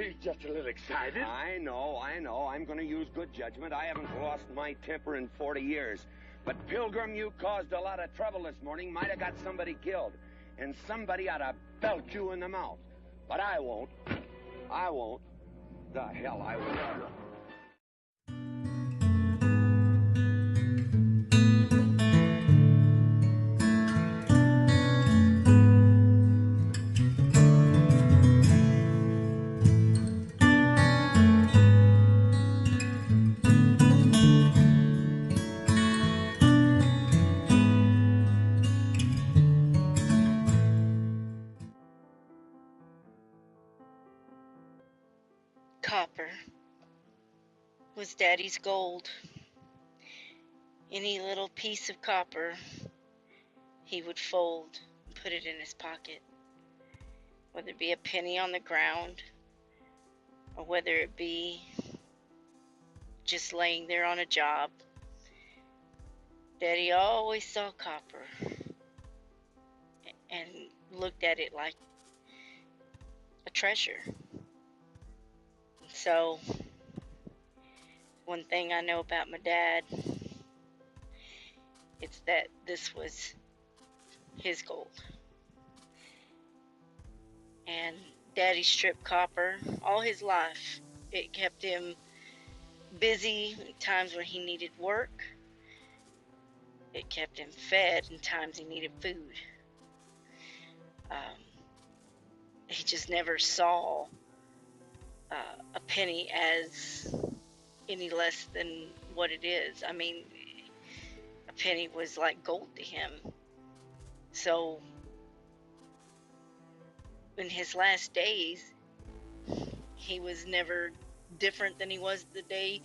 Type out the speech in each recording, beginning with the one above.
He's just a little excited. I know. I'm going to use good judgment. I haven't lost my temper in 40 years. But, Pilgrim, you caused a lot of trouble this morning. Might have got somebody killed. And somebody ought to belt you in the mouth. But I won't. The hell I won't. Copper was Daddy's gold. Any little piece of copper he would fold and put it in his pocket, whether it be a penny on the ground or whether it be just laying there on a job. Daddy always saw copper and looked at it like a treasure. So, one thing I know about my dad, it's that this was his gold. And Daddy stripped copper all his life. It kept him busy in times when he needed work. It kept him fed in times he needed food. He just never saw a penny as any less than what it is. I mean, a penny was like gold to him. So, in his last days, he was never different than he was the day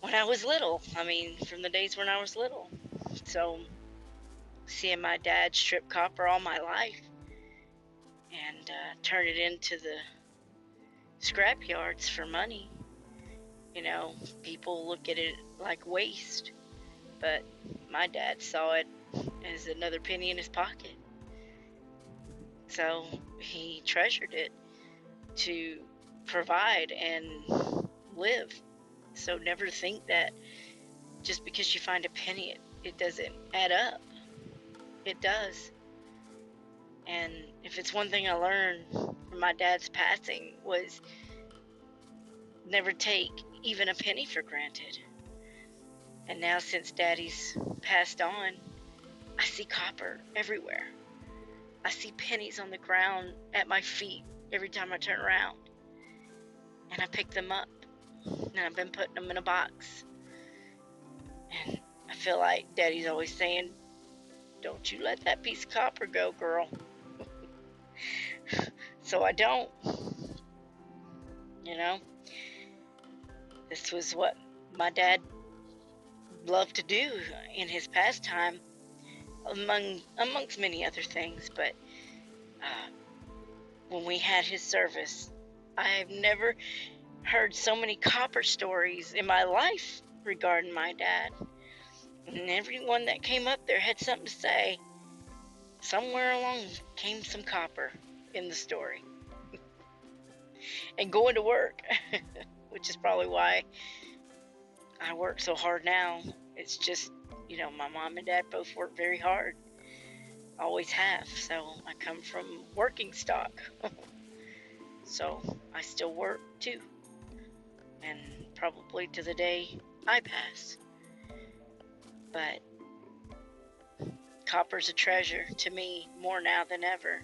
when I was little. I mean, from the days when I was little. So, seeing my dad strip copper all my life and turn it into the scrap yards for money. You know, people look at it like waste, but my dad saw it as another penny in his pocket. So he treasured it to provide and live. So never think that just because you find a penny, it doesn't add up. It does. And if it's one thing I learned from my dad's passing, was never take even a penny for granted. And now since Daddy's passed on, I see copper everywhere. I see pennies on the ground at my feet every time I turn around. And I pick them up. And I've been putting them in a box. And I feel like Daddy's always saying, "Don't you let that piece of copper go, girl." So I don't. You know? This was what my dad loved to do in his pastime, amongst many other things. But when we had his service, I've never heard so many copper stories in my life regarding my dad. And everyone that came up there had something to say. Somewhere along came some copper in the story. And going to work, which is probably why I work so hard now. It's just, you know, my mom and dad both work very hard. Always have. So I come from working stock. So I still work too. And probably to the day I pass. But copper's a treasure to me more now than ever.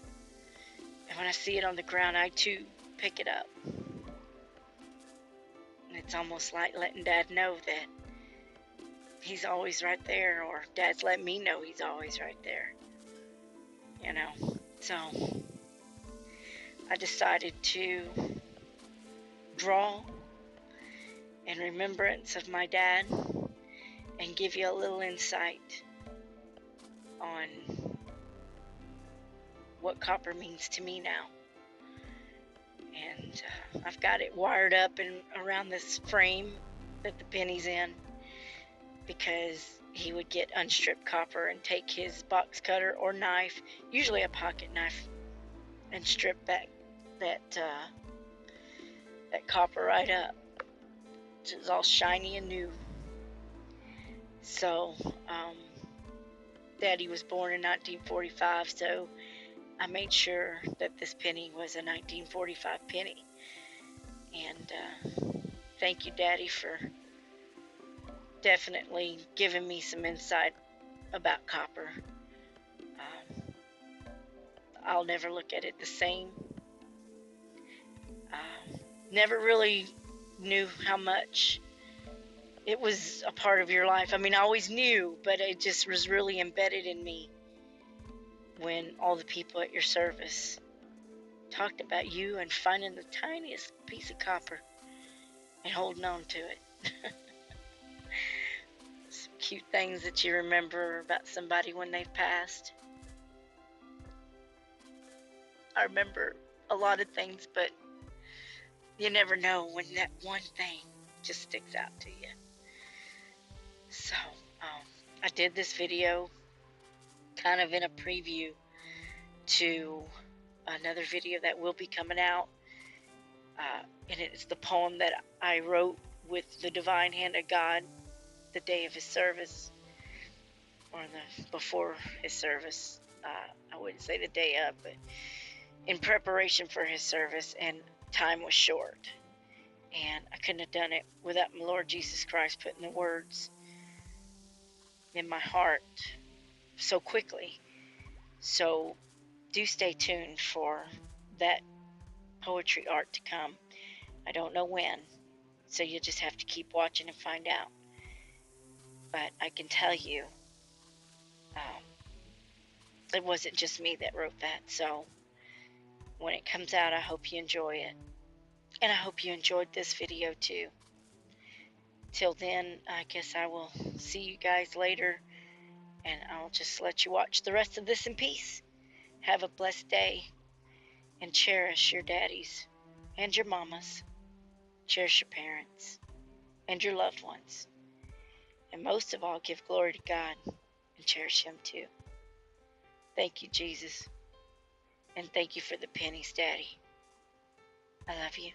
And when I see it on the ground, I too pick it up. And it's almost like letting Dad know that he's always right there, or Dad's letting me know he's always right there. You know, so I decided to draw in remembrance of my dad and give you a little insight on what copper means to me now. And I've got it wired up and around this frame that the penny's in, because he would get unstripped copper and take his box cutter or knife, usually a pocket knife, and strip that that copper right up. It was all shiny and new. So, Daddy was born in 1945, so I made sure that this penny was a 1945 penny. And thank you, Daddy, for definitely giving me some insight about copper. I'll never look at it the same. Never really knew how much it was a part of your life. I mean, I always knew, but it just was really embedded in me when all the people at your service talked about you and finding the tiniest piece of copper and holding on to it. Some cute things that you remember about somebody when they've passed. I remember a lot of things, but you never know when that one thing just sticks out to you. So, I did this video kind of in a preview to another video that will be coming out. And it's the poem that I wrote with the divine hand of God the day of his service, or before his service. I wouldn't say the day of, but in preparation for his service, and time was short. And I couldn't have done it without my Lord Jesus Christ putting the words in my heart so quickly. So do stay tuned for that poetry art to come. I don't know when, so you'll just have to keep watching and find out. But I can tell you, it wasn't just me that wrote that. So when it comes out, I hope you enjoy it. And I hope you enjoyed this video too. Till then, I guess I will see you guys later, and I'll just let you watch the rest of this in peace. Have a blessed day, and cherish your daddies and your mamas. Cherish your parents and your loved ones. And most of all, give glory to God and cherish him too. Thank you, Jesus. And thank you for the pennies, Daddy. I love you.